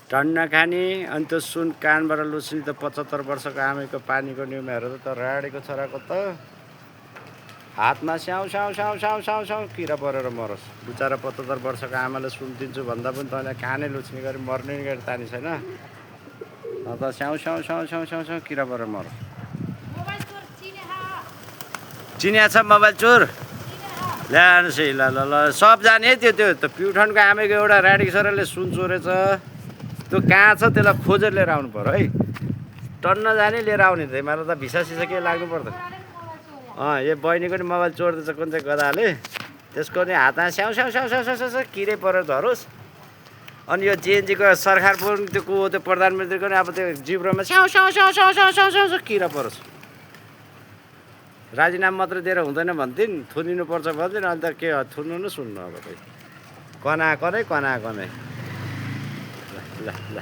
टन्न खाने अनि त्यो सुन कानबाट लुच्ने त 75 वर्षको आमैको पानीको न्युमा हेरेर त राडीको छोराको त हातमा स्याउ स्याउ स्याउ स्याउ स्याउ स्याउ किरा परेर मरोस्। बिचरा 75 वर्षको आमाले सुन दिन्छु भन्दा पनि तँलाई कानै लुच्ने गरी मर्ने गरी तानी छैन। त स्याउ स्याउ स्याउ स्याउ स्याउ स्याउ किरा परेर मरोस्। चिनिया छ मोबाइल चोर ल्याएनछ ल ल ल सब जाने त्यो त प्युठानको आमेको एउटा राडी छोराले सुन चोरेछ। त्यो कहाँ छ त्यसलाई खोजेर लिएर आउनु पर्यो है। टन्न जाने लिएर आउने त मलाई त भिसा सिसा के लाग्नु पर्दैन। यो बहिनीको नि मोबाइल चोर्दैछ कुन चाहिँ गदाले त्यसको नि हातमा स्याउ स्याउ स्याउ स्याउ स्याउ स्याउ किरै परेर धरोस्। अनि यो जेएनजीको सरकार पनि त्यो प्रधानमन्त्रीको नि अब त्यो जिब्रोमा स्याउ स्याउ स्याउ स्याउ स्याउ स्याउ स्याउ स्याउ किरा परोस्। राजीनामा मात्र दिएर हुँदैन भन्थिन् थुनिनुपर्छ भन्थिन् अनि त के थुन्नु न सुन्नु अब त कना कनै ल ल ल